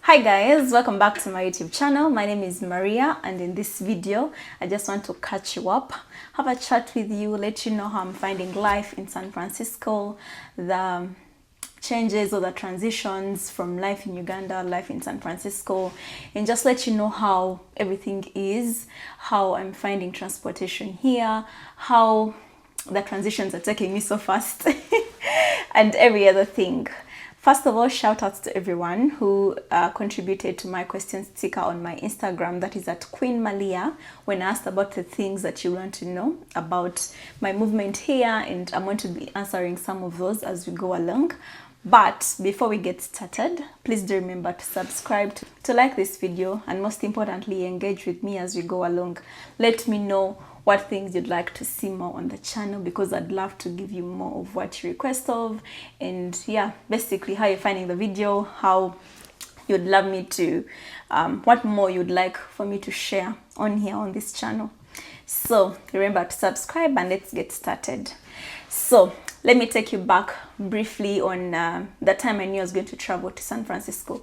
Hi guys, welcome back to my YouTube channel. My name is Maria, and in this video I just want to catch you up, have a chat with you, let you know how I'm finding life in San Francisco, the changes or the transitions from life in Uganda, life in San Francisco, and just let you know how everything is, how I'm finding transportation here, how the transitions are taking me so fast and every other thing. First of all, shout outs to everyone who contributed to my question sticker on my Instagram, that is at Queen Malia, when I asked about the things that you want to know about my movement here, and I'm going to be answering some of those as we go along. But before we get started, please do remember to subscribe, to like this video, and most importantly, engage with me as we go along. Let me know what things you'd like to see more on the channel, because I'd love to give you more of what you request of, and yeah, basically how you're finding the video, how you'd love me to, what more you'd like for me to share on here on this channel. So remember to subscribe, and let's get started. So let me take you back briefly on the time I knew I was going to travel to San Francisco.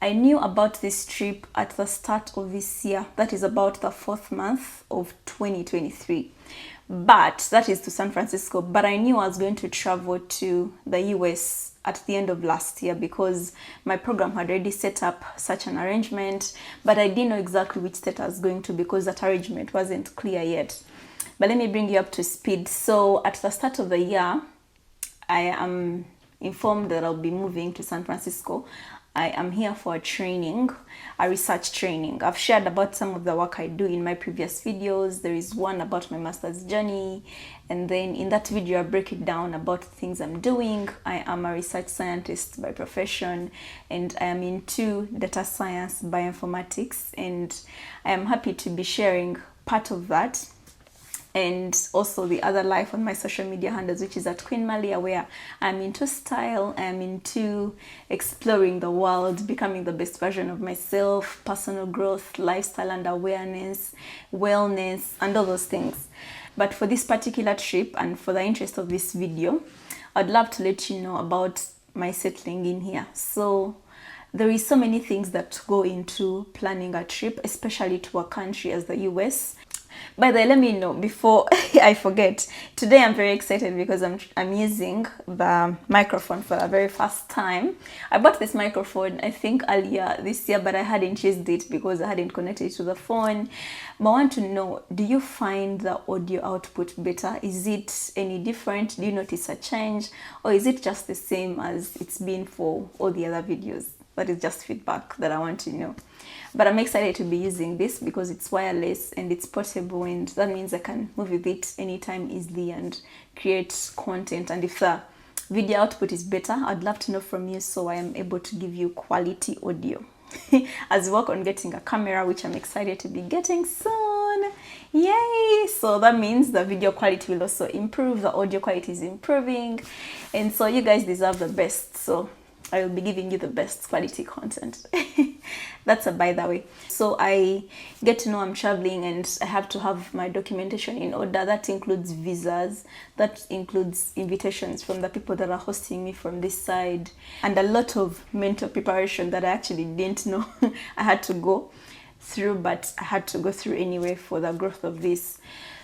I knew about this trip at the start of this year. That is about the 4th month of 2023. But that is to San Francisco. But I knew I was going to travel to the US at the end of last year, because my program had already set up such an arrangement, but I didn't know exactly which state I was going to, because that arrangement wasn't clear yet. But let me bring you up to speed. So at the start of the year, I am informed that I'll be moving to San Francisco. I am here for a training, a research training. I've shared about some of the work I do in my previous videos. There is one about my master's journey, and then in that video I break it down about things I'm doing. I am a research scientist by profession, and I am into data science, bioinformatics, and I am happy to be sharing part of that, and also the other life on my social media handles, which is at Queen Malia, where I'm into style, I'm into exploring the world, becoming the best version of myself, personal growth, lifestyle and awareness, wellness, and all those things. But for this particular trip, and for the interest of this video, I'd love to let you know about my settling in here. So there is so many things that go into planning a trip, especially to a country as the US. By the way, let me know before I forget. Today I'm very excited because I'm using the microphone for the very first time. I bought this microphone I think earlier this year, but I hadn't used it because I hadn't connected it to the phone. But I want to know, do you find the audio output better? Is it any different? Do you notice a change? Or is it just the same as it's been for all the other videos? That is just feedback that I want to know. But I'm excited to be using this because it's wireless and it's portable, and that means I can move with it anytime easily and create content. And if the video output is better, I'd love to know from you, so I am able to give you quality audio as we work on getting a camera, which I'm excited to be getting soon. Yay! So that means the video quality will also improve, the audio quality is improving, and so you guys deserve the best. So I will be giving you the best quality content. That's a by the way. So I get to know I'm traveling, and I have to have my documentation in order. That includes visas, that includes invitations from the people that are hosting me from this side, and a lot of mental preparation that I actually didn't know I had to go through, but I had to go through anyway for the growth of this.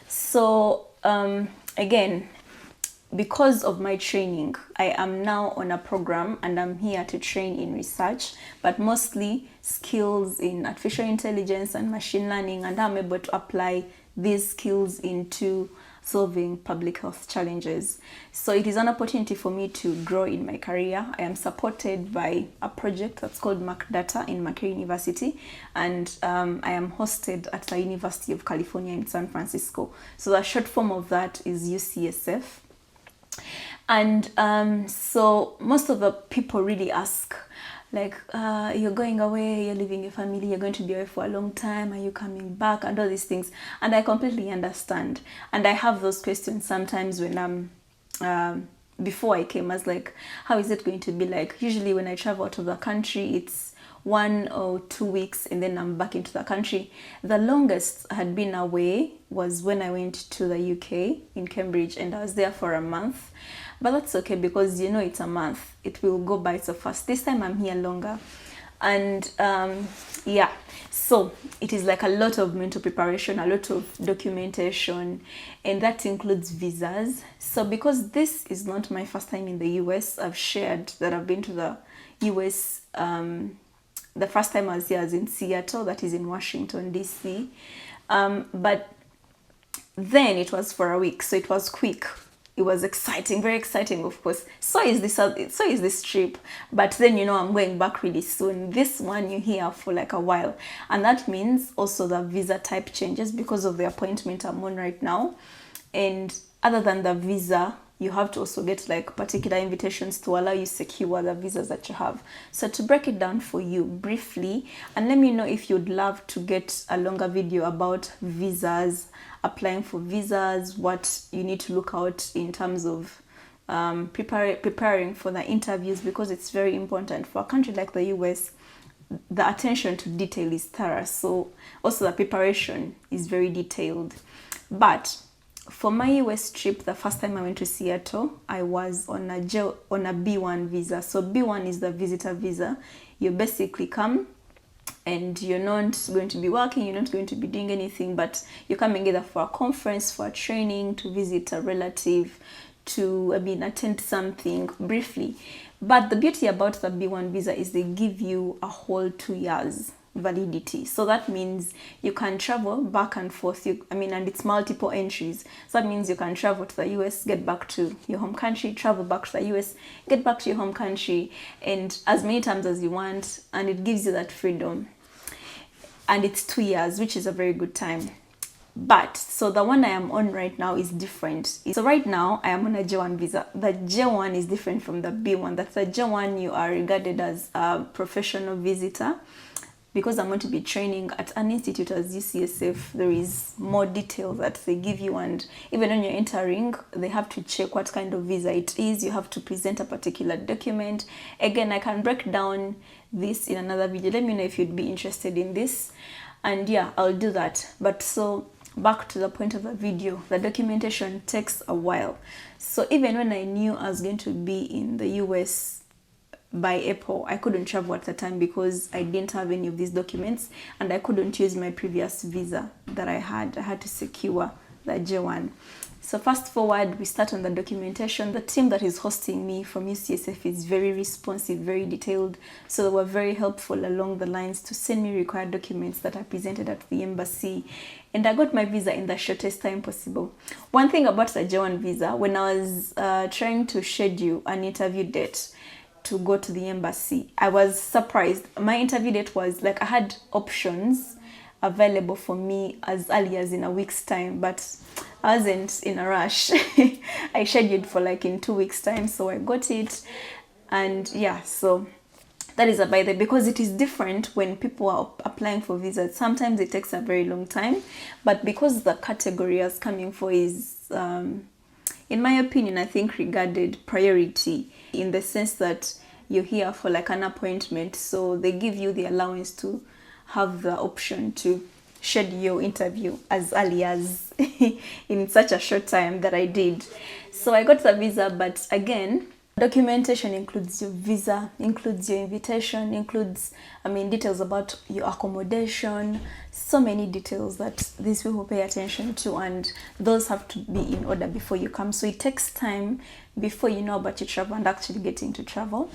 So again, because of my training, I am now on a program, and I'm here to train in research, but mostly skills in artificial intelligence and machine learning, and I'm able to apply these skills into solving public health challenges. So it is an opportunity for me to grow in my career. I am supported by a project that's called MacData in McCary University, and I am hosted at the University of California in San Francisco. So the short form of that is UCSF. And so most of the people really ask, like, you're going away, you're leaving your family, you're going to be away for a long time, are you coming back, and all these things. And I completely understand, and I have those questions sometimes when I'm before I came. I was like, how is it going to be like? Usually when I travel out of the country, it's 1 or 2 weeks, and then I'm back into the country. The longest I had been away was when I went to the UK in Cambridge, and I was there for a month. But that's okay, because you know it's a month, it will go by so fast. This time I'm here longer. And yeah, so it is like a lot of mental preparation, a lot of documentation, and that includes visas. So because this is not my first time in the US, I've shared that I've been to the US. The first time I was here was in Seattle, that is in Washington DC, but then it was for a week, so it was quick. It was exciting, very exciting, of course. So is this trip, but then I'm going back really soon. This one you're here for like a while, and that means also the visa type changes because of the appointment I'm on right now. And other than the visa, you have to also get like particular invitations to allow you secure the visas that you have. So to break it down for you briefly, and let me know if you'd love to get a longer video about visas, applying for visas, what you need to look out in terms of preparing for the interviews, because it's very important for a country like the US. The attention to detail is thorough, so also the preparation is very detailed. But for my US trip, the first time I went to Seattle, I was on a B1 visa. So B1 is the visitor visa. You basically come and you're not going to be working, you're not going to be doing anything, but you're coming either for a conference, for a training, to visit a relative, to attend something briefly. But the beauty about the B1 visa is they give you a whole 2 years validity. So that means you can travel back and forth. And it's multiple entries. So that means you can travel to the US, get back to your home country, travel back to the US, get back to your home country, and as many times as you want, and it gives you that freedom. And it's 2 years, which is a very good time. But so the one I am on right now is different. So right now I am on a J1 visa. The J1 is different from the B1. That's the J1, you are regarded as a professional visitor. Because I'm going to be training at an institute as UCSF, there is more detail that they give you, and even when you're entering, they have to check what kind of visa it is. You have to present a particular document. Again, I can break down this in another video. Let me know if you'd be interested in this, and yeah, I'll do that. But so back to the point of the video, the documentation takes a while. So even when I knew I was going to be in the US by April, I couldn't travel at the time because I didn't have any of these documents, and I couldn't use my previous visa that I had to secure the J1. So fast forward, we start on the documentation. The team that is hosting me from UCSF is very responsive, very detailed, so they were very helpful along the lines to send me required documents that I presented at the embassy, and I got my visa in the shortest time possible. One thing about the J1 visa, when I was trying to schedule an interview date to go to the embassy, I was surprised. My interview date was like, I had options available for me as early as in a week's time, but I wasn't in a rush. I scheduled for like in 2 weeks time, so I got it. And yeah, so that is about it, because it is different when people are applying for visas. Sometimes it takes a very long time, but because the category I was coming for is in my opinion, I think regarded priority, in the sense that you're here for like an appointment, so they give you the allowance to have the option to schedule your interview as early as in such a short time that I did. So I got the visa, but again, documentation includes your visa, includes your invitation, includes details about your accommodation, so many details that these people pay attention to, and those have to be in order before you come. So it takes time before you know about your travel and actually getting to travel.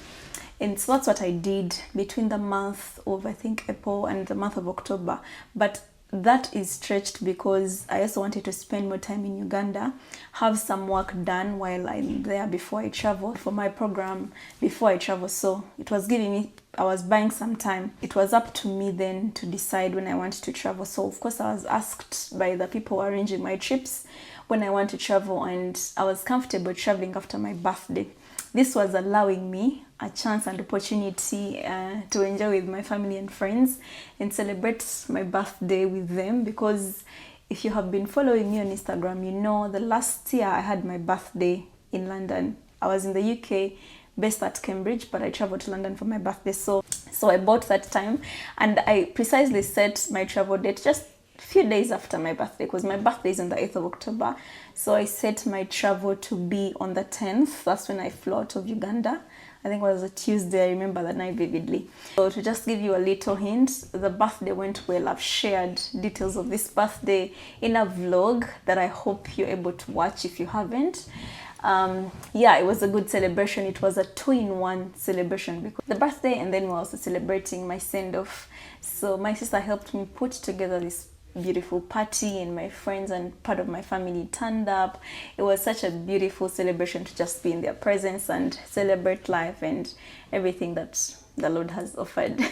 And so that's what I did between the month of, I think, April and the month of October. But that is stretched because I also wanted to spend more time in Uganda, have some work done while I'm there before I travel for my program before I travel. So it was giving me, I was buying some time. It was up to me then to decide when I wanted to travel. So of course I was asked by the people arranging my trips when I want to travel, and I was comfortable traveling after my birthday. This was allowing me a chance and opportunity to enjoy with my family and friends and celebrate my birthday with them, because if you have been following me on Instagram, you know the last year I had my birthday in London. I was in the UK, based at Cambridge, but I traveled to London for my birthday. So I bought that time, and I precisely set my travel date just a few days after my birthday, because my birthday is on the 8th of October. So I set my travel to be on the 10th. That's when I flew out of Uganda. I think it was a Tuesday. I remember that night vividly. So to just give you a little hint, the birthday went well. I've shared details of this birthday in a vlog that I hope you're able to watch if you haven't. Yeah, it was a good celebration. It was a 2-in-1 celebration, because the birthday and then we're also celebrating my send-off. So my sister helped me put together this beautiful party, and my friends and part of my family turned up. It was such a beautiful celebration to just be in their presence and celebrate life and everything that the Lord has offered.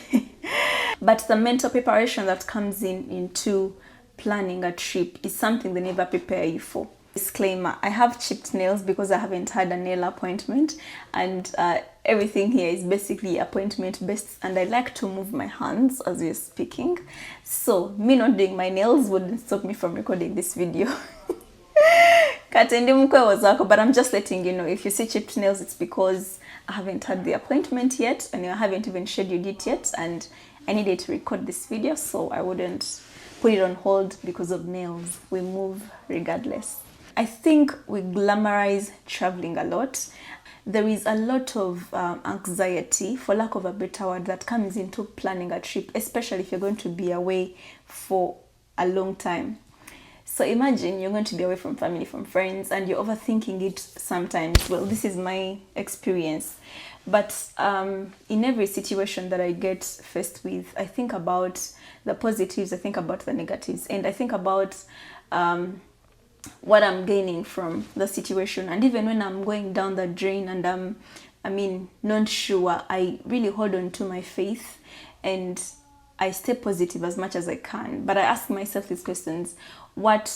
But the mental preparation that comes into planning a trip is something they never prepare you for. Disclaimer, I have chipped nails because I haven't had a nail appointment, and everything here is basically appointment based, and I like to move my hands as we're speaking, so me not doing my nails wouldn't stop me from recording this video. But I'm just letting you know, if you see chipped nails, it's because I haven't had the appointment yet and I haven't even scheduled it yet, and I needed to record this video, so I wouldn't put it on hold because of nails. We move regardless. I think we glamorize traveling a lot. There is a lot of anxiety, for lack of a better word, that comes into planning a trip, especially if you're going to be away for a long time. So imagine you're going to be away from family, from friends, and you're overthinking it sometimes. Well, this is my experience. But in every situation that I get faced with, I think about the positives, I think about the negatives, and I think about what I'm gaining from the situation. And even when I'm going down the drain and I'm not sure, I really hold on to my faith and I stay positive as much as I can. But I ask myself these questions: what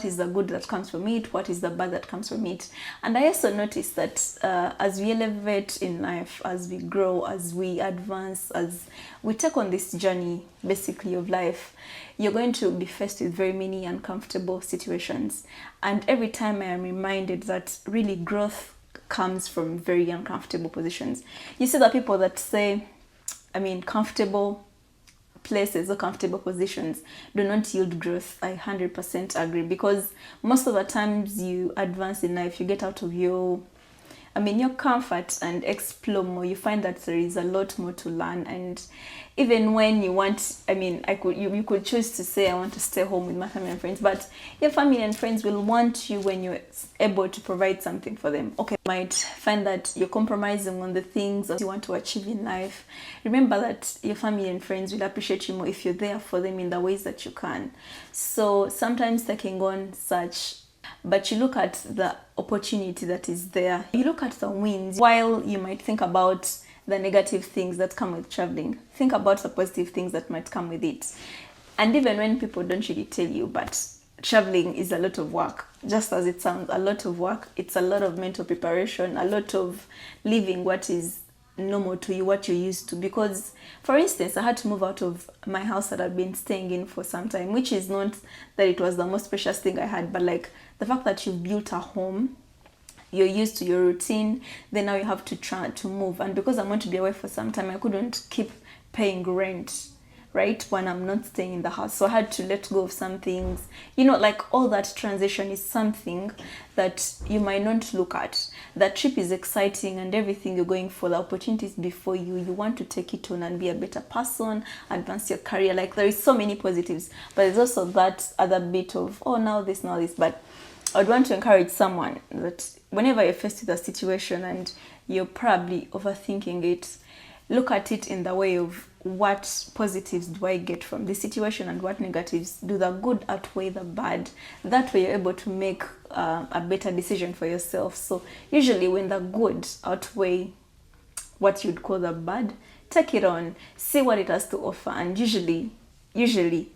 is the good that comes from it? What is the bad that comes from it? And I also notice that as we elevate in life, as we grow, as we advance, as we take on this journey basically of life, you're going to be faced with very many uncomfortable situations. And every time I am reminded that really growth comes from very uncomfortable positions. You see the people that say, comfortable places or comfortable positions do not yield growth. I 100% agree, because most of the times you advance in life, you get out of your comfort and explore more. You find that there is a lot more to learn, and even when you want, you could choose to say, I want to stay home with my family and friends, but your family and friends will want you when you're able to provide something for them. Okay, you might find that you're compromising on the things that you want to achieve in life. Remember that your family and friends will appreciate you more if you're there for them in the ways that you can. So sometimes they can go on such, but you look at the opportunity that is there. You look at the wins. While you might think about the negative things that come with traveling, think about the positive things that might come with it. And even when people don't really tell you, but traveling is a lot of work. Just as it sounds, a lot of work. It's a lot of mental preparation, a lot of living what is normal to you, what you're used to. Because, for instance, I had to move out of my house that I've been staying in for some time, which is not that it was the most precious thing I had, but like the fact that you've built a home, you're used to your routine, then now you have to try to move. And because I'm going to be away for some time, I couldn't keep paying rent, right, when I'm not staying in the house. So I had to let go of some things. Like all that transition is something that you might not look at. That trip is exciting and everything you're going for, the opportunities before you. You want to take it on and be a better person, advance your career. Like, there is so many positives, but there's also that other bit of, now this. But I would want to encourage someone that whenever you're faced with a situation and you're probably overthinking it, look at it in the way of, what positives do I get from this situation and what negatives? Do the good outweigh the bad? That way you're able to make a better decision for yourself. So usually when the good outweigh what you'd call the bad, take it on, see what it has to offer, and usually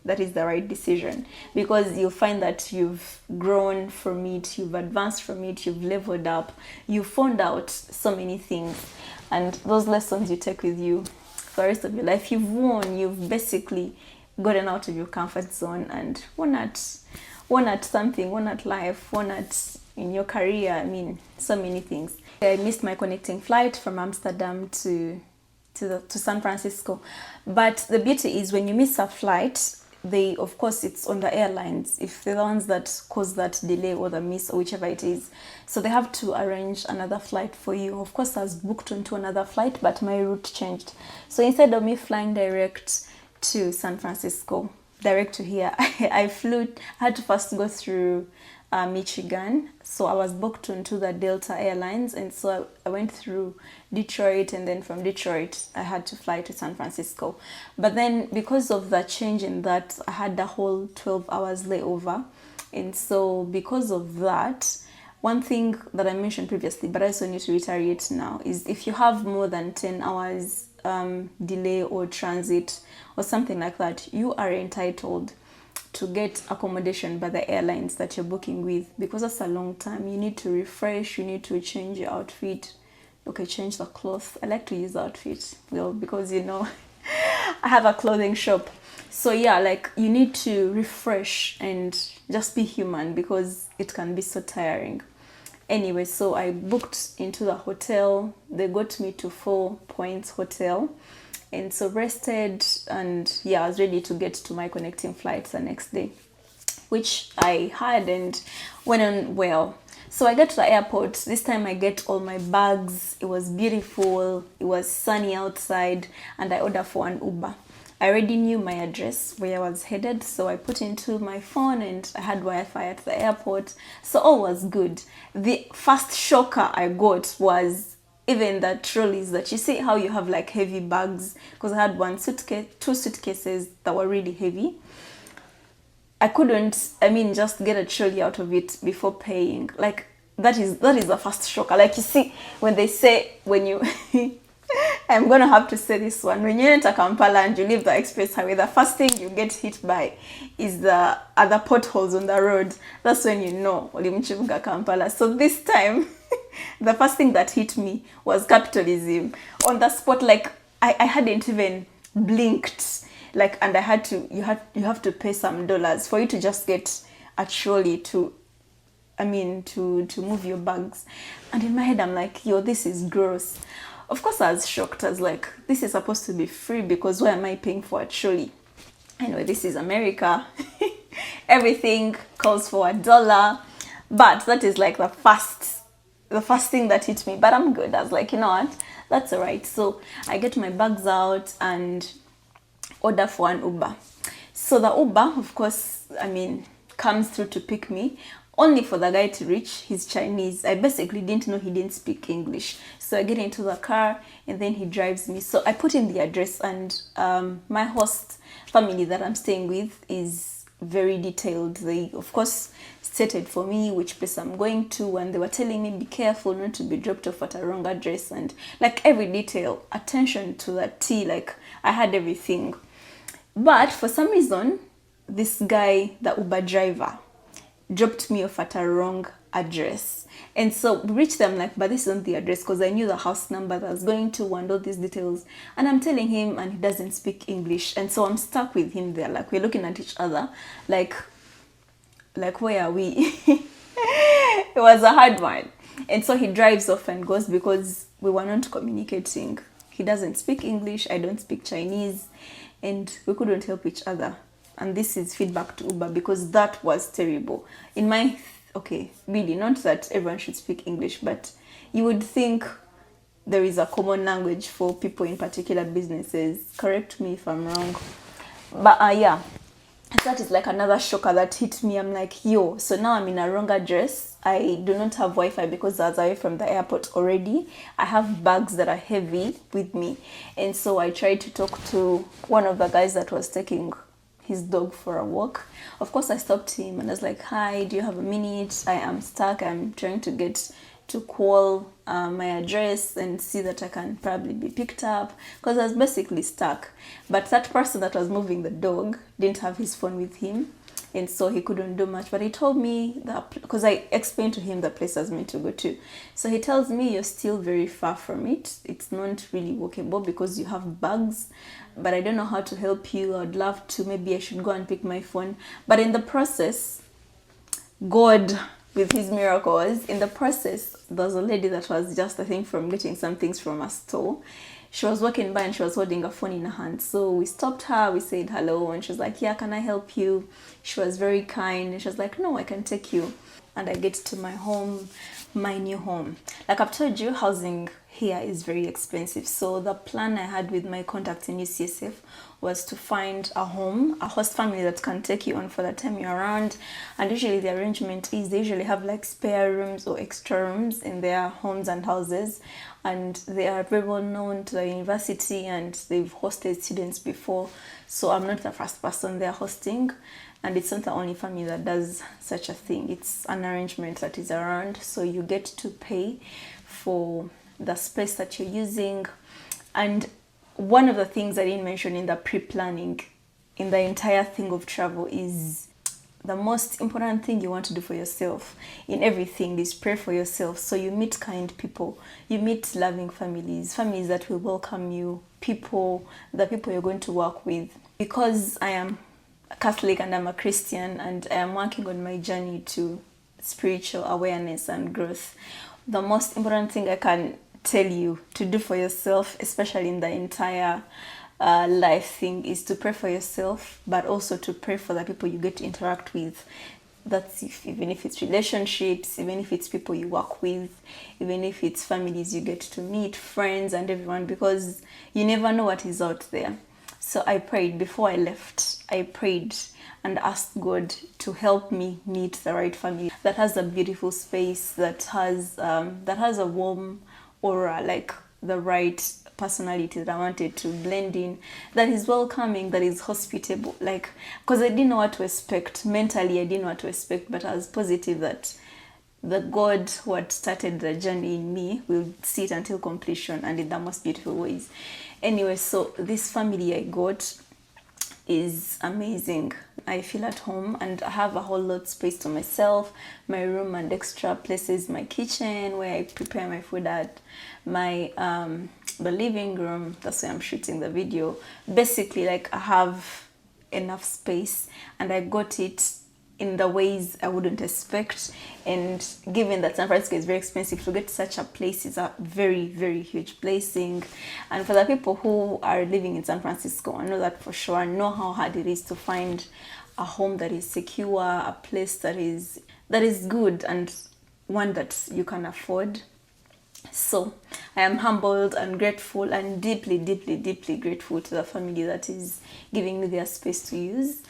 that is the right decision, because you'll find that you've grown from it, you've advanced from it, you've leveled up, you found out so many things, and those lessons you take with you for the rest of your life. You've won, you've basically gotten out of your comfort zone and won at something, won at life, won at in your career. So many things. I missed my connecting flight from Amsterdam to San Francisco, but the beauty is when you miss a flight, they, of course, it's on the airlines if they're the ones that cause that delay or the miss or whichever it is. So they have to arrange another flight for you. Of course, I was booked onto another flight, but my route changed. So instead of me flying direct to San Francisco, direct to here, I had to first go through Michigan. So I was booked onto the Delta Airlines, and so I went through Detroit, and then from Detroit I had to fly to San Francisco. But then because of the change in that, I had the whole 12 hours layover. And so because of that, one thing that I mentioned previously, but I also need to reiterate now, is if you have more than 10 hours delay or transit or something like that, you are entitled to get accommodation by the airlines that you're booking with, because that's a long time. You need to refresh, you need to change your outfit. Okay, change the clothes. I like to use outfit, well, because you know I have a clothing shop. So yeah, like you need to refresh and just be human, because it can be so tiring. Anyway, so I booked into the hotel. They got me to 4 Points Hotel. And so rested, and yeah, I was ready to get to my connecting flight the next day, which I had and went on well. So I get to the airport. This time I get all my bags. It was beautiful. It was sunny outside, and I ordered for an Uber. I already knew my address where I was headed, so I put into my phone, and I had Wi-Fi at the airport. So all was good. The first shocker I got was even the trolleys, that you see how you have like heavy bags, because I had two suitcases that were really heavy. I couldn't, just get a trolley out of it before paying. Like that is the first shocker. Like you see when they say, when you I'm gonna have to say this one, when you enter Kampala and you leave the express highway, the first thing you get hit by is the other potholes on the road. That's when you know ulimchibuga Kampala. So this time the first thing that hit me was capitalism on the spot. Like I hadn't even blinked, like, and I had to, you have to pay some dollars for you to just get a trolley to move your bags. And in my head I'm like, yo, this is gross. Of course I was shocked. I was like, this is supposed to be free, because why am I paying for a trolley? Anyway, this is America. Everything calls for $1. But that is like the first thing that hit me. But I'm good. I was like, you know what, that's all right. So I get my bags out and order for an Uber. So the Uber, of course, comes through to pick me, only for the guy to reach. He's Chinese. I basically didn't know he didn't speak English. So I get into the car, and then he drives me. So I put in the address, and my host family that I'm staying with is very detailed. They, of course, stated for me which place I'm going to, and they were telling me be careful not to be dropped off at a wrong address, and like every detail, attention to the T. Like I had everything. But for some reason, this guy, the Uber driver, dropped me off at a wrong address. And so we reached them like, but this isn't the address, because I knew the house number that I was going to and all these details. And I'm telling him, and he doesn't speak English. And so I'm stuck with him there. Like we're looking at each other like where are we? It was a hard one. And so he drives off and goes, because we were not communicating. He doesn't speak English, I don't speak Chinese, and we couldn't help each other. And this is feedback to Uber, because that was terrible. In my, okay, really, not that everyone should speak English, but you would think there is a common language for people in particular businesses. Correct me if I'm wrong. But yeah, that is like another shocker that hit me. I'm like, yo, so now I'm in a wrong address. I do not have Wi-Fi because I was away from the airport already. I have bags that are heavy with me. And so I tried to talk to one of the guys that was taking his dog for a walk. Of course, I stopped him and I was like, hi, do you have a minute? I am stuck. I'm trying to get to call my address and see that I can probably be picked up, because I was basically stuck. But that person that was moving the dog didn't have his phone with him, and so he couldn't do much. But he told me that, because I explained to him the place I was meant to go to. So he tells me, you're still very far from it. It's not really walkable because you have bags, but I don't know how to help you. I'd love to. Maybe I should go and pick my phone. But in the process, God, with his miracles, in the process, there was a lady that was just, I think, from getting some things from a store. She was walking by and she was holding a phone in her hand. So we stopped her, we said hello, and she was like, yeah, can I help you? She was very kind, and she was like, no, I can take you. And I get to my home, my new home. Like I've told you, housing here is very expensive. So the plan I had with my contacts in UCSF was to find a home, a host family that can take you on for the time you're around. And usually the arrangement is they usually have like spare rooms or extra rooms in their homes and houses. And they are very well known to the university and they've hosted students before. So I'm not the first person they're hosting. And it's not the only family that does such a thing. It's an arrangement that is around. So you get to pay for the space that you're using. And one of the things I didn't mention in the pre-planning in the entire thing of travel is the most important thing you want to do for yourself in everything is pray for yourself. So you meet kind people, you meet loving families, families that will welcome you, the people you're going to work with. Because I am Catholic and I'm a Christian and I am working on my journey to spiritual awareness and growth, the most important thing I can tell you to do for yourself, especially in the entire life thing, is to pray for yourself, but also to pray for the people you get to interact with. That's even if it's relationships, even if it's people you work with, even if it's families you get to meet, friends and everyone, because you never know what is out there. So I prayed before I left. I prayed and asked God to help me meet the right family that has a beautiful space, that has a warm aura, like the right personality that I wanted to blend in, that is welcoming, that is hospitable. Like, because I didn't know what to expect mentally, I didn't know what to expect, but I was positive that the God who had started the journey in me will see it until completion and in the most beautiful ways. Anyway, so this family I got is amazing. I feel at home and I have a whole lot of space to myself, my room and extra places, my kitchen where I prepare my food at, my the living room, that's where I'm shooting the video. Basically, like, I have enough space and I got it in the ways I wouldn't expect. And given that San Francisco is very expensive, to get such a place is a very, very huge blessing. And for the people who are living in San Francisco, I know that for sure, I know how hard it is to find a home that is secure, a place that is good, and one that you can afford. So I am humbled and grateful and deeply, deeply, deeply grateful to the family that is giving me their space to use.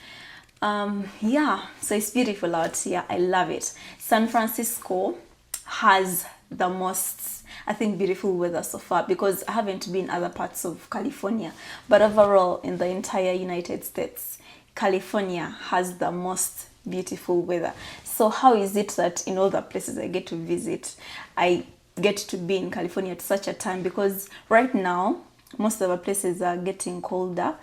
Yeah, so it's beautiful out here. I love it. San Francisco has the most, I think, beautiful weather so far, because I haven't been other parts of California, but overall in the entire United States, California has the most beautiful weather. So how is it that in all the places I get to visit, I get to be in California at such a time? Because right now most of the places are getting colder.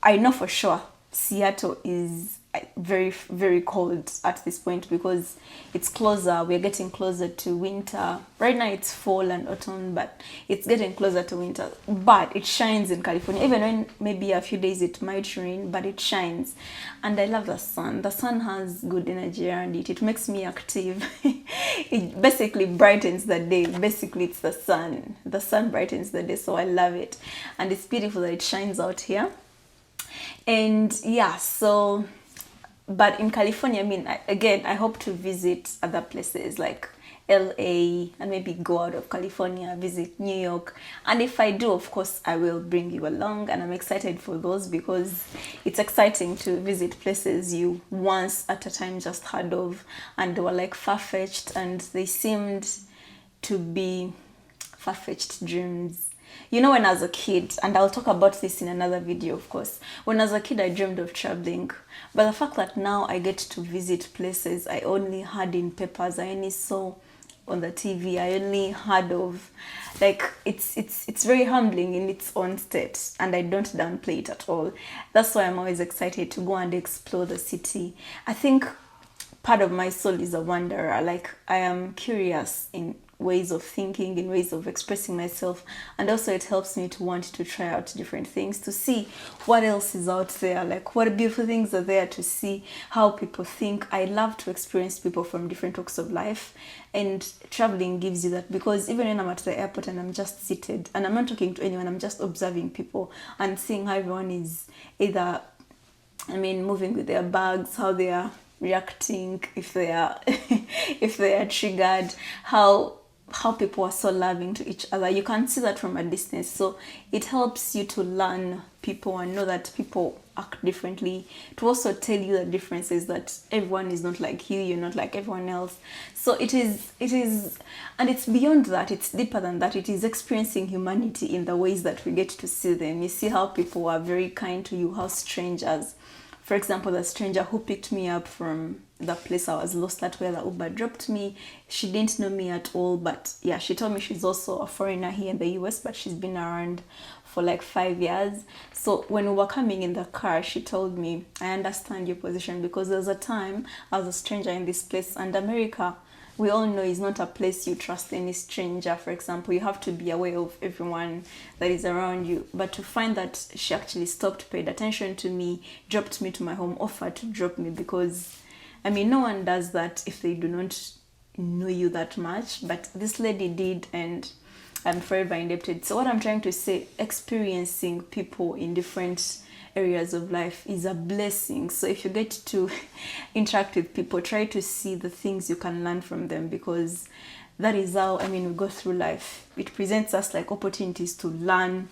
I know for sure Seattle is very, very cold at this point because it's closer. We're getting closer to winter. Right now it's fall and autumn, but it's getting closer to winter. But it shines in California. Even when maybe a few days it might rain, but it shines. And I love the sun. The sun has good energy around it. It makes me active. It basically brightens the day. Basically, it's the sun. The sun brightens the day, so I love it. And it's beautiful that it shines out here. And yeah, so, but in California, I mean, I hope to visit other places like LA and maybe go out of California, visit New York. And if I do, of course, I will bring you along. And I'm excited for those because it's exciting to visit places you once at a time just heard of and they were like far-fetched, and they seemed to be far-fetched dreams. You know, when I was a kid, and I'll talk about this in another video, of course, when I was a kid, I dreamed of traveling. But the fact that now I get to visit places I only heard in papers, I only saw on the TV, I only heard of, like, it's very humbling in its own state, and I don't downplay it at all. That's why I'm always excited to go and explore the city. I think part of my soul is a wanderer. Like, I am curious in ways of thinking, in ways of expressing myself, and also it helps me to want to try out different things, to see what else is out there, like what beautiful things are there, to see how people think. I love to experience people from different walks of life, and traveling gives you that, because even when I'm at the airport and I'm just seated and I'm not talking to anyone, I'm just observing people and seeing how everyone is either, moving with their bags, how they are reacting, if they are if they are triggered, how people are so loving to each other. You can see that from a distance. So it helps you to learn people and know that people act differently, to also tell you the differences, that everyone is not like you, you're not like everyone else. So it is, and it's beyond that, it's deeper than that. It is experiencing humanity in the ways that we get to see them. You see how people are very kind to you, how strangers, for example, the stranger who picked me up from the place I was lost at, where the Uber dropped me, she didn't know me at all, but yeah, she told me she's also a foreigner here in the US, but she's been around for like 5 years. So when we were coming in the car, she told me, I understand your position, because there's a time I was a stranger in this place, and America, we all know, is not a place you trust any stranger. For example, you have to be aware of everyone that is around you. But to find that she actually stopped, paid attention to me, dropped me to my home, offered to drop me, because no one does that if they do not know you that much. But this lady did, and I'm forever indebted. So what I'm trying to say, experiencing people in different areas of life is a blessing. So if you get to interact with people, try to see the things you can learn from them, because that is how we go through life. It presents us like opportunities to learn,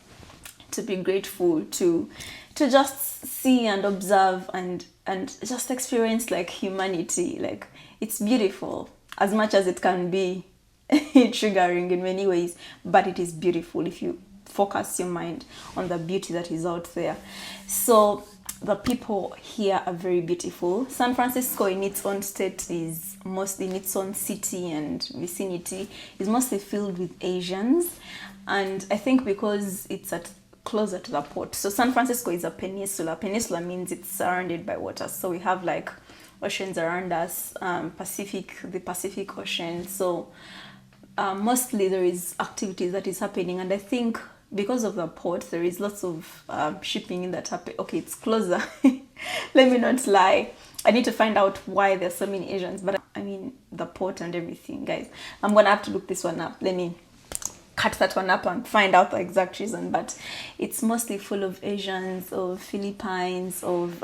to be grateful, to just see and observe and just experience like humanity. Like, it's beautiful, as much as it can be triggering in many ways, but it is beautiful if you focus your mind on the beauty that is out there. So the people here are very beautiful. San Francisco in its own state is mostly, in its own city and vicinity, is mostly filled with Asians. And I think because it's closer to the port. So San Francisco is a peninsula. Peninsula means it's surrounded by water. So we have like oceans around us, the Pacific Ocean. So mostly there is activity that is happening, and I think because of the port, there is lots of shipping in that happen. Okay, it's closer. Let me not lie. I need to find out why there's so many Asians, but the port and everything, guys. I'm gonna have to look this one up. Let me cut that one up and find out the exact reason. But it's mostly full of Asians, of Philippines, of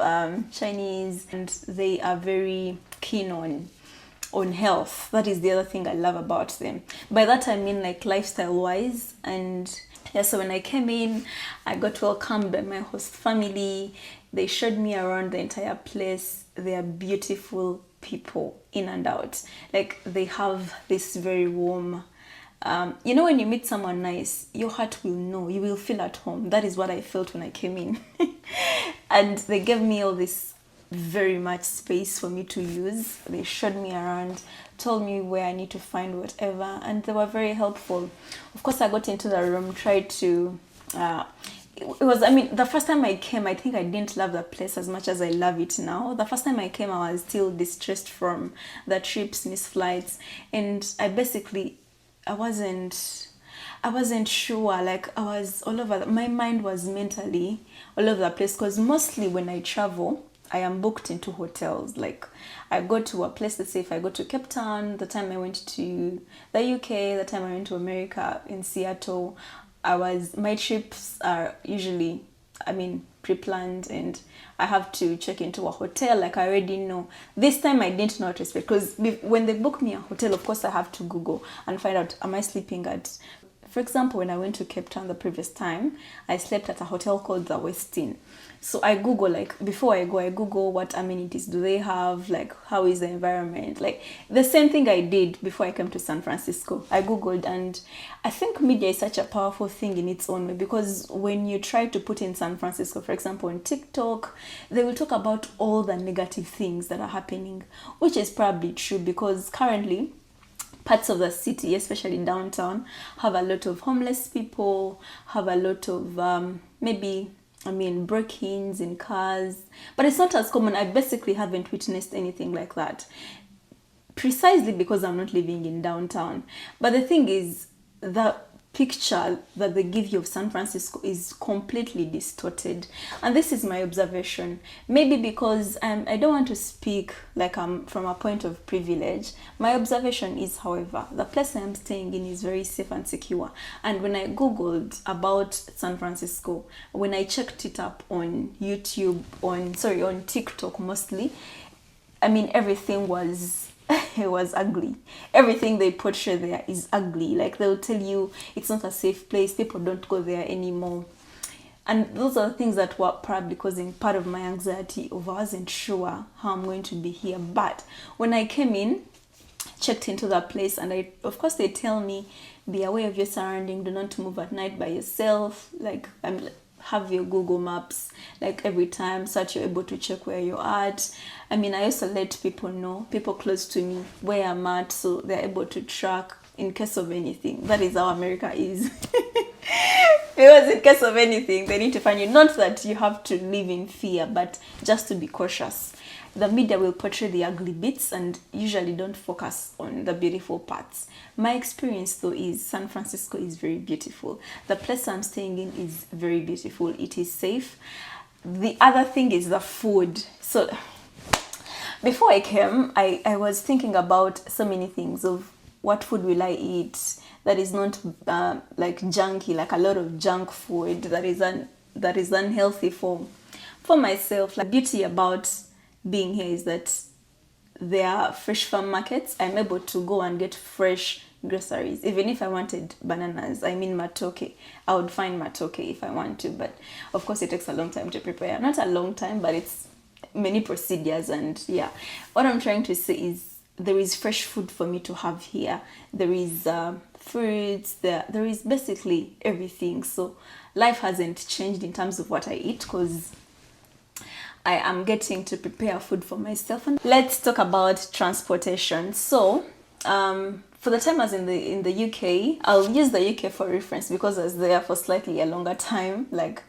Chinese, and they are very keen on health. That is the other thing I love about them. By that I mean like lifestyle wise. And yeah, so when I came in, I got welcomed by my host family. They showed me around the entire place. They are beautiful people in and out. Like, they have this very warm, when you meet someone nice, your heart will know, you will feel at home. That is what I felt when I came in. And they gave me all this very much space for me to use. They showed me around, told me where I need to find whatever, and they were very helpful. Of course, I got into the room, tried to it was, the first time I came, I think I didn't love the place as much as I love it now. The first time I came, I was still distressed from the trips, missed flights, and I wasn't sure. Like, I was all over. My mind was mentally all over the place, because mostly when I travel, I am booked into hotels. Like, I go to a place, let's say if I go to Cape Town, the time I went to the UK, the time I went to America in Seattle, my trips are usually, pre-planned, and I have to check into a hotel. Like, I already know. This time I didn't know what to expect, because when they book me a hotel, of course I have to Google and find out, am I sleeping at, for example, when I went to Cape Town the previous time, I slept at a hotel called the Westin. So I Google, like, before I go, I Google what amenities do they have, like, how is the environment. Like, the same thing I did before I came to San Francisco. I Googled, and I think media is such a powerful thing in its own way, because when you try to put in San Francisco, for example, on TikTok, they will talk about all the negative things that are happening, which is probably true, because currently, parts of the city, especially downtown, have a lot of homeless people, have a lot of break-ins in cars. But it's not as common. I basically haven't witnessed anything like that. precisely because I'm not living in downtown. But the thing is, the picture that they give you of San Francisco is completely distorted, and this is my observation. Maybe because I don't want to speak like I'm from a point of privilege. My observation is, however, the place I'm staying in is very safe and secure. And when I googled about San Francisco, when I checked it up on YouTube, on TikTok mostly, I mean, everything was it was ugly. Everything they portray there is ugly. Like, they'll tell you it's not a safe place, people don't go there anymore. And those are the things that were probably causing part of my anxiety of I wasn't sure how I'm going to be here. But when I came in, checked into that place, and of course they tell me, be aware of your surrounding, do not move at night by yourself. Like, have your Google Maps like every time so that you're able to check where you're at. I mean, I also let people know, people close to me, where I'm at, so they're able to track in case of anything. That is how America is. Because in case of anything, they need to find you. Not that you have to live in fear, but just to be cautious. The media will portray the ugly bits and usually don't focus on the beautiful parts. My experience, though, is San Francisco is very beautiful. The place I'm staying in is very beautiful. It is safe. The other thing is the food. So before I came, I was thinking about so many things of what food will I eat that is not like junky, like a lot of junk food that is unhealthy for myself. Like, the beauty about being here is that there are fresh farm markets. I'm able to go and get fresh groceries. Even if I wanted bananas, I mean matoke, I would find matoke if I want to. But of course, it takes a long time to prepare. Not a long time, but it's many procedures. And yeah, what I'm trying to say is there is fresh food for me to have here. There is fruits, there is basically everything. So life hasn't changed in terms of what I eat, because I am getting to prepare food for myself. And let's talk about transportation. So for the time I was in the UK, I'll use the UK for reference because I was there for slightly a longer time, like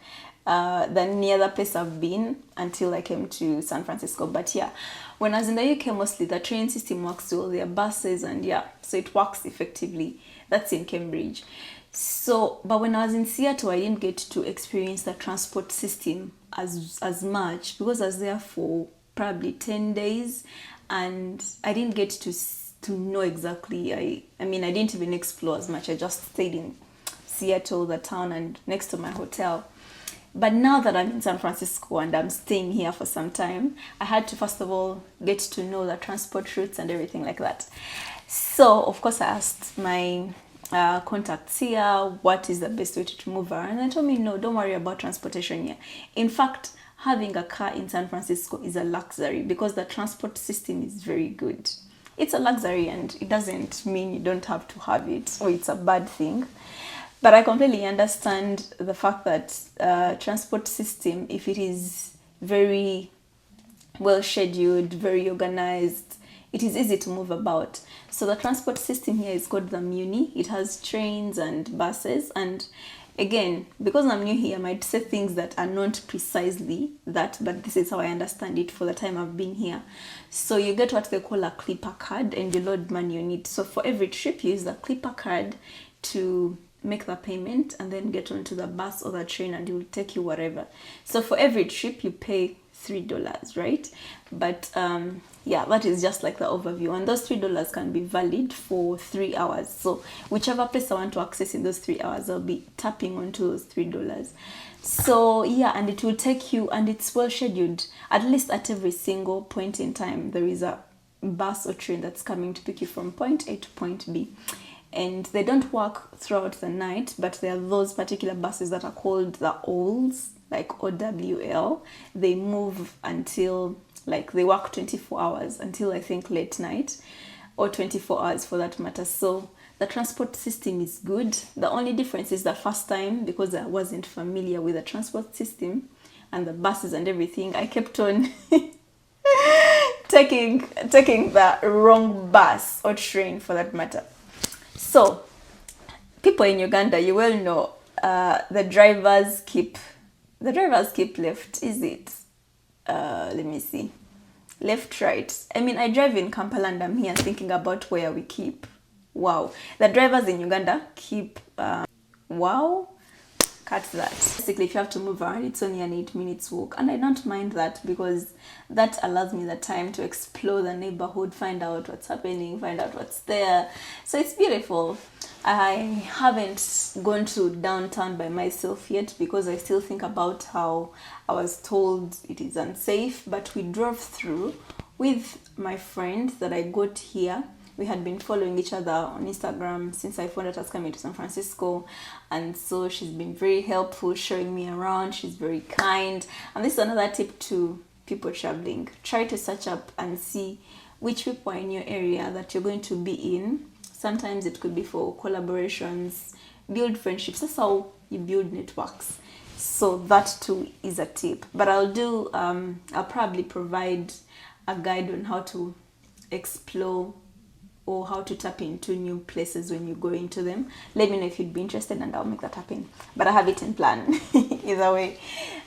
than any other place I've been until I came to San Francisco. But yeah, when I was in the UK, mostly the train system works well, there are buses, and yeah, so it works effectively. That's in Cambridge. So, but when I was in Seattle, I didn't get to experience the transport system as much because I was there for probably 10 days, and I didn't get to know exactly. I mean, I didn't even explore as much. I just stayed in Seattle, the town, and next to my hotel. But now that I'm in San Francisco and I'm staying here for some time, I had to first of all get to know the transport routes and everything like that. So of course I asked my contacts here what is the best way to move around, and they told me, no, don't worry about transportation here. In fact, having a car in San Francisco is a luxury because the transport system is very good. It's a luxury, and it doesn't mean you don't have to have it or it's a bad thing. But I completely understand the fact that transport system, if it is very well scheduled, very organized, it is easy to move about. So the transport system here is called the Muni. It has trains and buses. And again, because I'm new here, I might say things that are not precisely that, but this is how I understand it for the time I've been here. So you get what they call a clipper card, and you load money on it. So for every trip, you use the clipper card to make the payment and then get onto the bus or the train, and it will take you wherever. So for every trip you pay $3, right? But yeah, that is just like the overview, and those $3 can be valid for 3 hours. So whichever place I want to access in those 3 hours, I'll be tapping onto those $3. So yeah, and it will take you, and it's well scheduled. At least at every single point in time, there is a bus or train that's coming to pick you from point A to point B. And they don't work throughout the night, but there are those particular buses that are called the OWL, like OWL. They move until, like, they work 24 hours until I think late night, or 24 hours for that matter. So the transport system is good. The only difference is the first time, because I wasn't familiar with the transport system and the buses and everything, I kept on taking the wrong bus or train for that matter. So, people in Uganda, you will know, the drivers keep left, is it? Let me see. left, right. I mean, I drive in Kampala and I'm here thinking about where we keep. Wow. The drivers in Uganda keep, wow. Cut that. Basically, if you have to move around, it's only an 8 minutes walk, and I don't mind that because that allows me the time to explore the neighborhood, find out what's happening, find out what's there. So it's beautiful. I haven't gone to downtown by myself yet because I still think about how I was told it is unsafe, but we drove through with my friend that I got here. We had been following each other on Instagram since I found out I was coming to San Francisco, and so she's been very helpful, showing me around. She's very kind, and this is another tip to people traveling. Try to search up and see which people are in your area that you're going to be in. Sometimes it could be for collaborations, build friendships. That's how you build networks. So that too is a tip. But I'll probably provide a guide on how to explore or how to tap into new places when you go into them. Let me know if you'd be interested and I'll make that happen. But I have it in plan either way.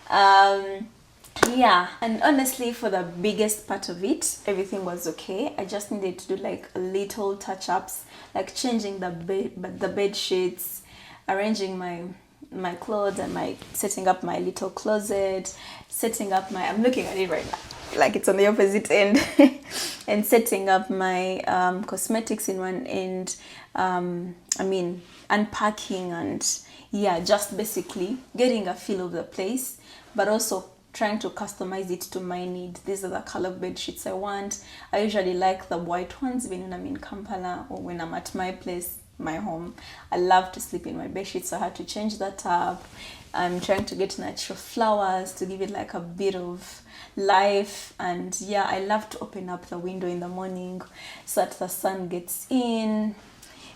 Yeah, and honestly, for the biggest part of it, everything was okay. I just needed to do like little touch-ups, like changing the bed sheets, arranging my clothes, and setting up my little closet, setting up I'm looking at it right now like it's on the opposite end, and setting up my cosmetics in one end. Unpacking, and yeah, just basically getting a feel of the place, but also trying to customize it to my need. These are the color bed sheets I want. I usually like the white ones when I'm in Kampala or when I'm at my place, my home. I love to sleep in my bed sheets, so I had to change that up. I'm trying to get natural flowers to give it like a bit of life, and yeah, I love to open up the window in the morning so that the sun gets in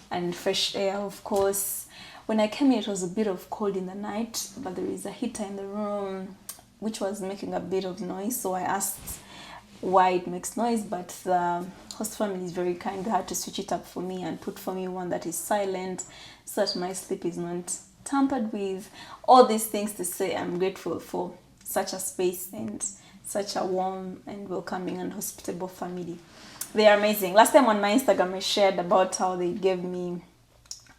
and fresh air, of course. When I came here, it was a bit of cold in the night, but there is a heater in the room which was making a bit of noise, so I asked why it makes noise, but the host family is very kind. They had to switch it up for me and put for me one that is silent so that my sleep is not tampered with. All these things to say I'm grateful for such a space and such a warm and welcoming and hospitable family. They are amazing. Last time on my Instagram, I shared about how they gave me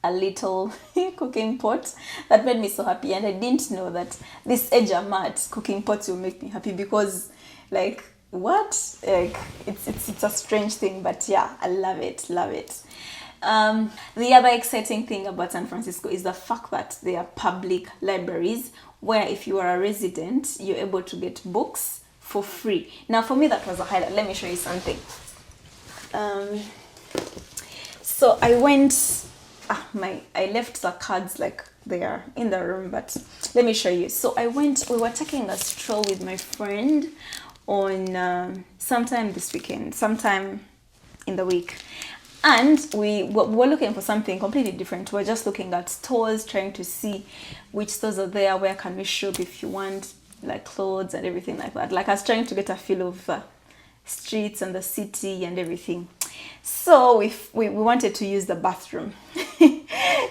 a little cooking pot that made me so happy, and I didn't know that this age I'm at, cooking pots will make me happy because, like, what? Like, it's a strange thing, but yeah, I love it. The other exciting thing about San Francisco is the fact that there are public libraries where if you are a resident, you're able to get books for free. Now, for me, that was a highlight. Let me show you something. So I went, I left the cards like they are in the room, but let me show you. So we were taking a stroll with my friend on sometime this weekend, sometime in the week. And we were looking for something completely different. We're just looking at stores, trying to see which stores are there, where can we shop if you want, like clothes and everything like that. Like I was trying to get a feel of streets and the city and everything. So we wanted to use the bathroom.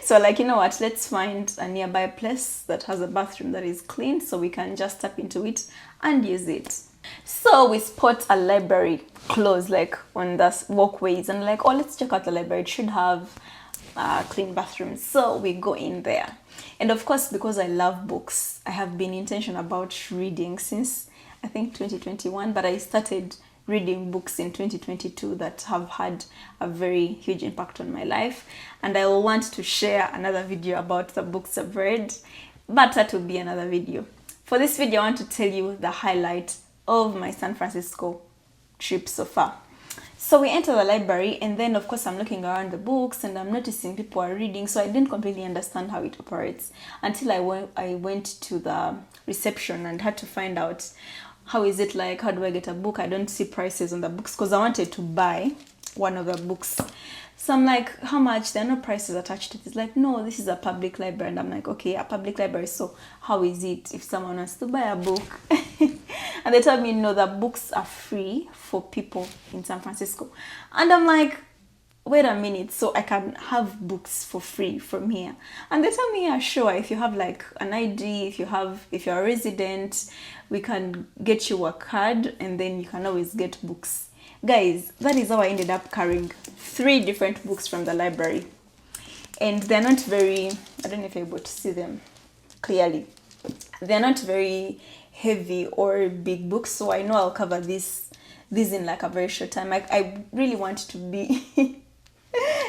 So like, you know what, let's find a nearby place that has a bathroom that is clean so we can just tap into it and use it. So we spot a library close, like on the walkways, and like, oh, let's check out the library. It should have clean bathrooms. So we go in there. And of course, because I love books, I have been intentional about reading since I think 2021, but I started reading books in 2022 that have had a very huge impact on my life, and I will want to share another video about the books I've read, but that will be another video. For this video, I want to tell you the highlight of my San Francisco trip so far. So we enter the library, and then of course I'm looking around the books and I'm noticing people are reading, so I didn't completely understand how it operates until I went to the reception and had to find out how is it like, how do I get a book. I don't see prices on the books because I wanted to buy one of the books. So I'm like, how much? There are no prices attached to it. It's like, no, this is a public library. And I'm like, okay, a public library, so how is it if someone wants to buy a book? And they told me, no, the books are free for people in San Francisco. And I'm like, wait a minute, so I can have books for free from here? And they tell me, yeah, sure, if you have like an ID, if you're a resident, we can get you a card and then you can always get books. Guys, that is how I ended up carrying 3 different books from the library. And they're not very, I don't know if you're able to see them clearly. They're not very heavy or big books, so I know I'll cover these in like a very short time. I really want to be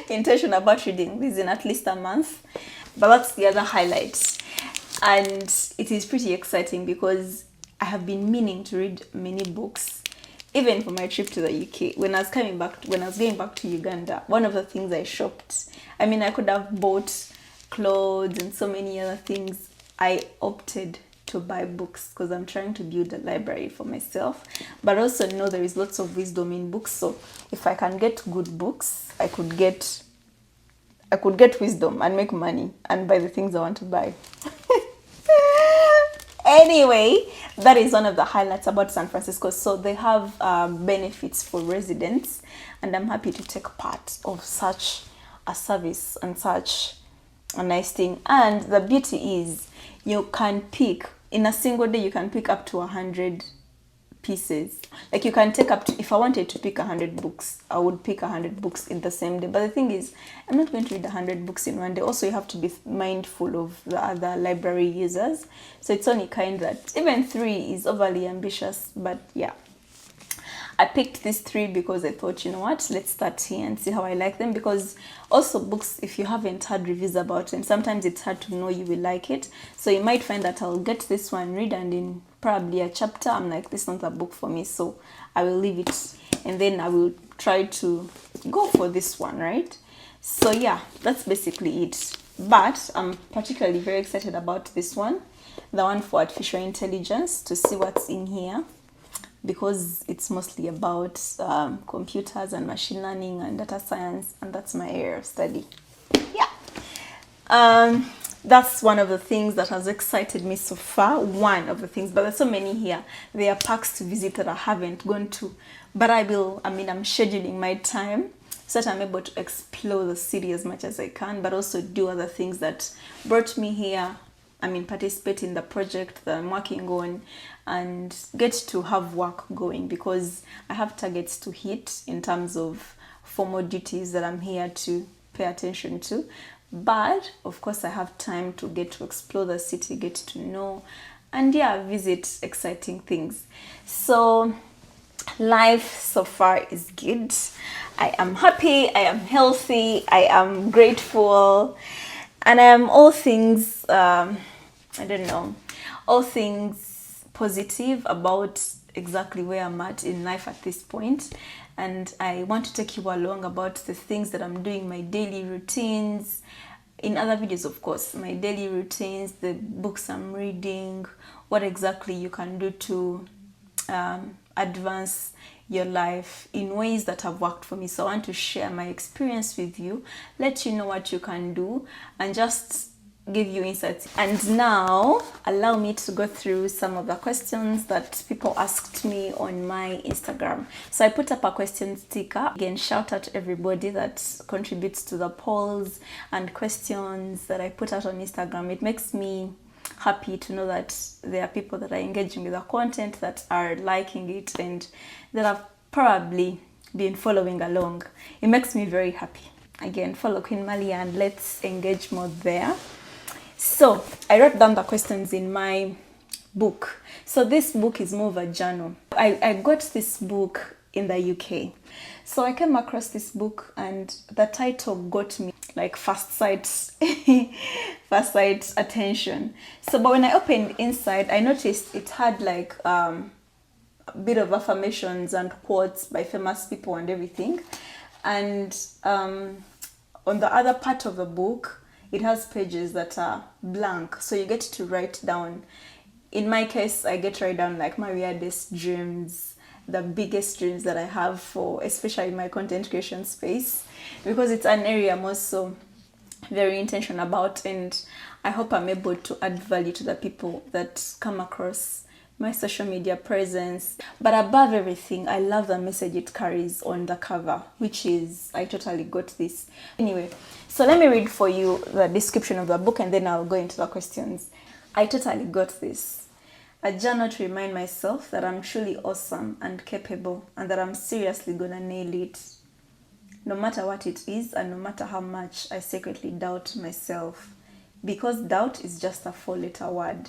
intentional about reading these in at least a month. But that's the other highlight. And it is pretty exciting because I have been meaning to read many books, even for my trip to the UK. When I was going back to Uganda, one of the things I shopped, I mean, I could have bought clothes and so many other things. I opted to buy books because I'm trying to build a library for myself, but also know there is lots of wisdom in books. So if I can get good books, I could get wisdom and make money and buy the things I want to buy. Anyway, that is one of the highlights about San Francisco. So they have benefits for residents, and I'm happy to take part of such a service and such a nice thing. And the beauty is you can pick, in a single day, you can pick up to 100 pieces. Like you can take up to, if I wanted to pick 100 books, I would pick 100 books in the same day. But the thing is, I'm not going to read 100 books in one day. Also, you have to be mindful of the other library users. So it's only kind that even 3 is overly ambitious. But yeah, I picked these 3 because I thought, you know what, let's start here and see how I like them. Because also books, if you haven't had reviews about them, sometimes it's hard to know you will like it. So you might find that I'll get this one, read, and in probably a chapter, I'm like, this is not a book for me, so I will leave it. And then I will try to go for this one, right? So yeah, that's basically it. But I'm particularly very excited about this one, the one for artificial intelligence, to see what's in here, because it's mostly about computers and machine learning and data science, and that's my area of study. Yeah. That's one of the things that has excited me so far. One of the things, but there's so many here. There are parks to visit that I haven't gone to, but I'm scheduling my time so that I'm able to explore the city as much as I can, but also do other things that brought me here. Participate in the project that I'm working on and get to have work going, because I have targets to hit in terms of formal duties that I'm here to pay attention to. But of course I have time to get to explore the city, get to know, and yeah, visit exciting things. So life so far is good. I am happy, I am healthy, I am grateful, and I am all things all things positive about exactly where I'm at in life at this point. And I want to take you along about the things that I'm doing, my daily routines, in other videos, of course, my daily routines, the books I'm reading, what exactly you can do to advance your life in ways that have worked for me. So I want to share my experience with you, let you know what you can do, and just give you insights. And now allow me to go through some of the questions that people asked me on my Instagram. So I put up a question sticker. Again, shout out to everybody that contributes to the polls and questions that I put out on Instagram. It makes me happy to know that there are people that are engaging with the content, that are liking it, and that have probably been following along. It makes me very happy. Again, follow Queen Malia and let's engage more there. So I wrote down the questions in my book. So this book is more of a journal. I got this book in the UK. So I came across this book and the title got me like first sight attention. So but when I opened inside, I noticed it had like a bit of affirmations and quotes by famous people and everything. And on the other part of the book, it has pages that are blank, so you get to write down. In my case, I get to write down like my weirdest dreams, the biggest dreams that I have for, especially my content creation space, because it's an area I'm also very intentional about, and I hope I'm able to add value to the people that come across my social media presence. But above everything, I love the message it carries on the cover, which is, I totally got this. Anyway, so let me read for you the description of the book and then I'll go into the questions. I totally got this. A journal to remind myself that I'm truly awesome and capable and that I'm seriously gonna nail it. No matter what it is and no matter how much I secretly doubt myself. Because doubt is just a 4-letter word.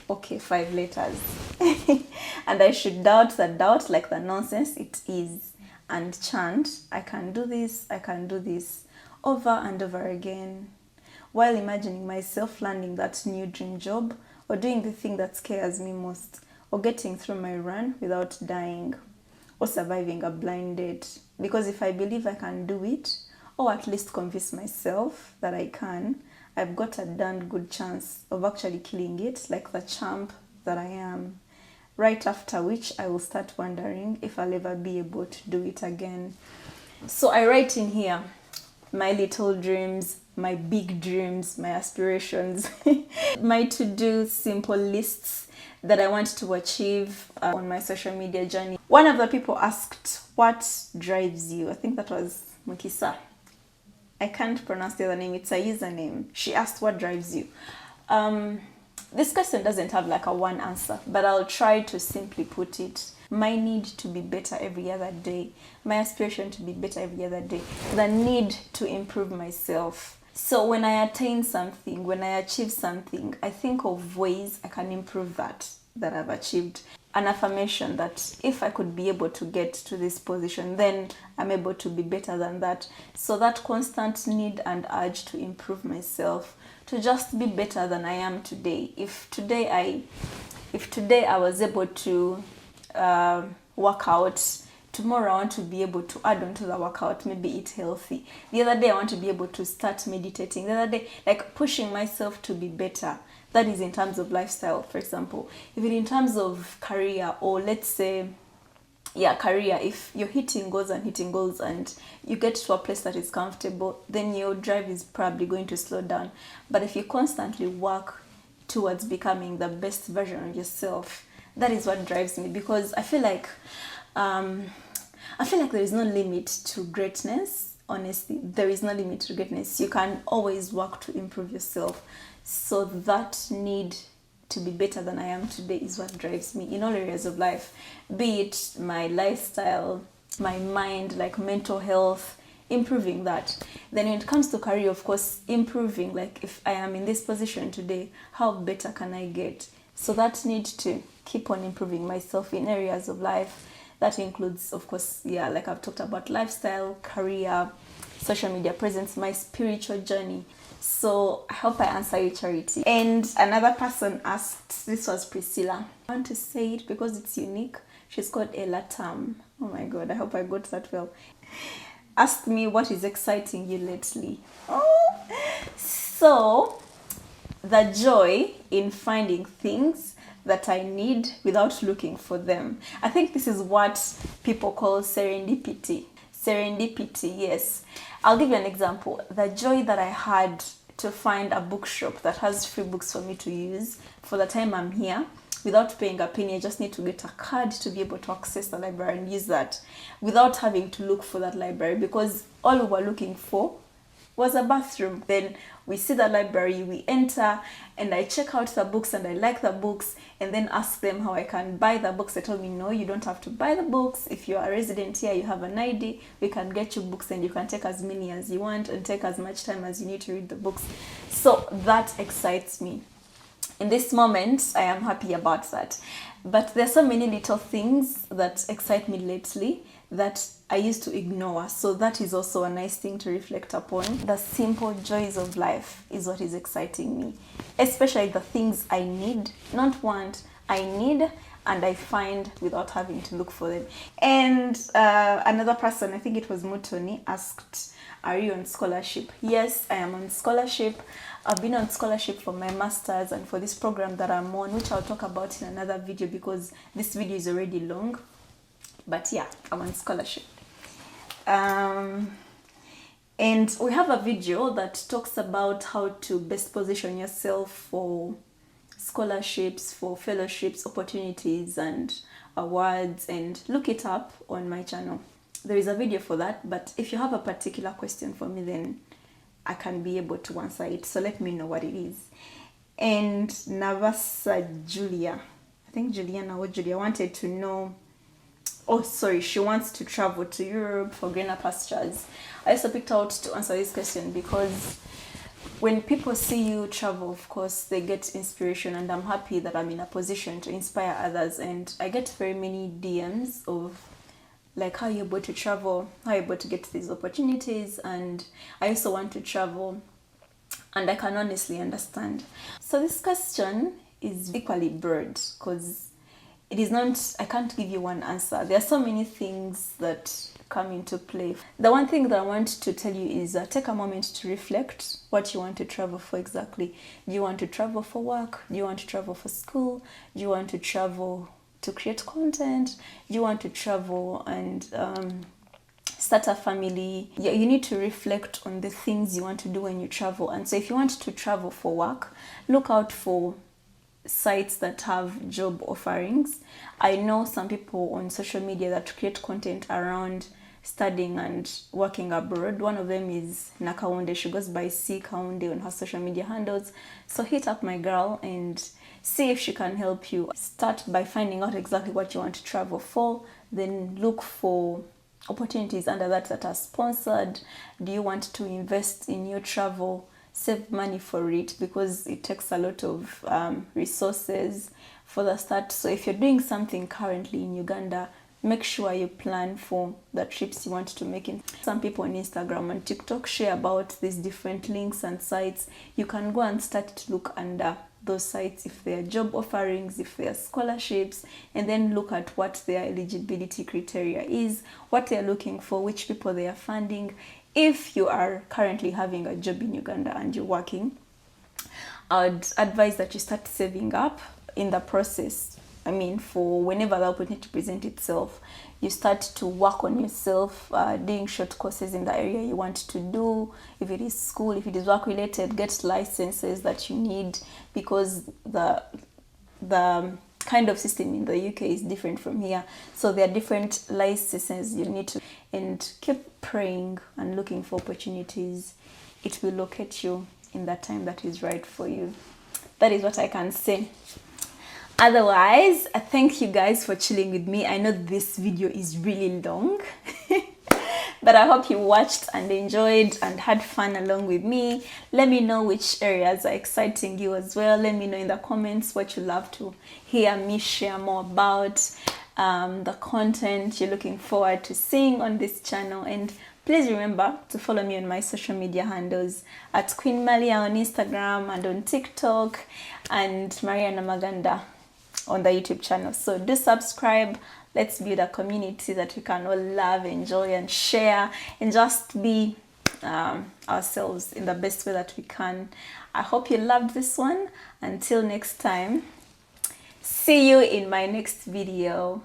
Okay, 5 letters. And I should doubt the doubt like the nonsense it is. And chant, I can do this, over and over again. While imagining myself landing that new dream job, or doing the thing that scares me most, or getting through my run without dying, or surviving a blind date. Because if I believe I can do it, or at least convince myself that I can, I've got a darn good chance of actually killing it like the champ that I am. Right after which I will start wondering if I'll ever be able to do it again. So I write in here my little dreams, my big dreams, my aspirations, my to-do simple lists that I want to achieve on my social media journey. One of the people asked, what drives you? I think that was Mukisa. I can't pronounce the other name. It's a username. She asked, what drives you? This question doesn't have like a one answer, but I'll try to simply put it. My need to be better every other day. My aspiration to be better every other day. The need to improve myself. So when I attain something, when I achieve something, I think of ways I can improve that I've achieved. An affirmation that if I could be able to get to this position, then I'm able to be better than that. So that constant need and urge to improve myself, to just be better than I am today. If today I was able to work out, tomorrow I want to be able to add on to the workout, maybe eat healthy. The other day I want to be able to start meditating. The other day, like pushing myself to be better. That is in terms of lifestyle, for example. Even in terms of career, or let's say, career, if you're hitting goals and you get to a place that is comfortable, then your drive is probably going to slow down. But if you constantly work towards becoming the best version of yourself, that is what drives me, because I feel like there is no limit to greatness. Honestly, there is no limit to greatness. You can always work to improve yourself. So that need to be better than I am today is what drives me in all areas of life, be it my lifestyle, my mind, like mental health, improving that. Then when it comes to career, of course, improving, like if I am in this position today, how better can I get? So that need to keep on improving myself in areas of life. That includes, of course, like I've talked about, lifestyle, career, social media presence, my spiritual journey. So I hope I answer you, Charity. And another person asked, this was Priscilla. I want to say it because it's unique. She's called Ella Tam. Oh my God, I hope I got that well. Asked me, what is exciting you lately? Oh, so the joy in finding things that I need without looking for them. I think this is what people call serendipity. Serendipity, yes. I'll give you an example. The joy that I had to find a bookshop that has free books for me to use for the time I'm here without paying a penny. I just need to get a card to be able to access the library and use that without having to look for that library, because all we were looking for was a bathroom. Then we see the library, we enter, and I check out the books and I like the books, and then ask them how I can buy the books. They told me, no, you don't have to buy the books. If you're a resident here, you have an ID, we can get you books and you can take as many as you want and take as much time as you need to read the books. So that excites me. In this moment, I am happy about that. But there's so many little things that excite me lately that I used to ignore. So that is also a nice thing to reflect upon. The simple joys of life is what is exciting me, especially the things I need, not want, I need, and I find without having to look for them. And another person, I think it was Mutoni, asked, are you on scholarship? Yes, I am on scholarship. I've been on scholarship for my master's and for this program that I'm on, which I'll talk about in another video because this video is already long. But yeah, I'm on scholarship. And we have a video that talks about how to best position yourself for scholarships, for fellowships, opportunities and awards, and look it up on my channel. There is a video for that, but if you have a particular question for me, then I can be able to answer it. So let me know what it is. And Navasa Julia, I think Juliana or Julia, wanted to know, oh sorry, she wants to travel to Europe for greener pastures. I also picked out to answer this question because when people see you travel, of course, they get inspiration, and I'm happy that I'm in a position to inspire others. And I get very many DMs of like, how you're able to travel, how you're able to get these opportunities, and I also want to travel, and I can honestly understand. So this question is equally broad because it is not, I can't give you one answer. There are so many things that come into play. The one thing that I want to tell you is take a moment to reflect what you want to travel for exactly. Do you want to travel for work? Do you want to travel for school? Do you want to travel to create content? Do you want to travel and start a family? Yeah, you need to reflect on the things you want to do when you travel. And so if you want to travel for work, look out for sites that have job offerings. I know some people on social media that create content around studying and working abroad. One of them is Nakaunde. She goes by C Kaunde on her social media handles. So hit up my girl and see if she can help you. Start by finding out exactly what you want to travel for, then look for opportunities under that are sponsored. Do you want to invest in your travel? Save money for it because it takes a lot of resources for the start. So if you're doing something currently in Uganda, make sure you plan for the trips you want to make. Some people on Instagram and TikTok share about these different links and sites. You can go and start to look under those sites if there are job offerings, if there are scholarships, and then look at what their eligibility criteria is, what they're looking for, which people they are funding. If you are currently having a job in Uganda and you're working, I'd advise that you start saving up in the process. I mean, for whenever the opportunity presents itself, you start to work on yourself, doing short courses in the area you want to do. If it is school, if it is work related, get licenses that you need, because the kind of system in the UK is different from here. So there are different licenses you need to, and keep praying and looking for opportunities. It will locate you in that time that is right for you. That is what I can say. Otherwise, I thank you guys for chilling with me. I know this video is really long, but I hope you watched and enjoyed and had fun along with me. Let me know which areas are exciting you as well. Let me know in the comments what you love to hear me share more about, the content you're looking forward to seeing on this channel. And please remember to follow me on my social media handles at Queen Malia on Instagram and on TikTok, and Maria Namaganda on the YouTube channel. So do subscribe. Let's build a community that we can all love, enjoy and share, and just be ourselves in the best way that we can. I hope you loved this one. Until next time, see you in my next video.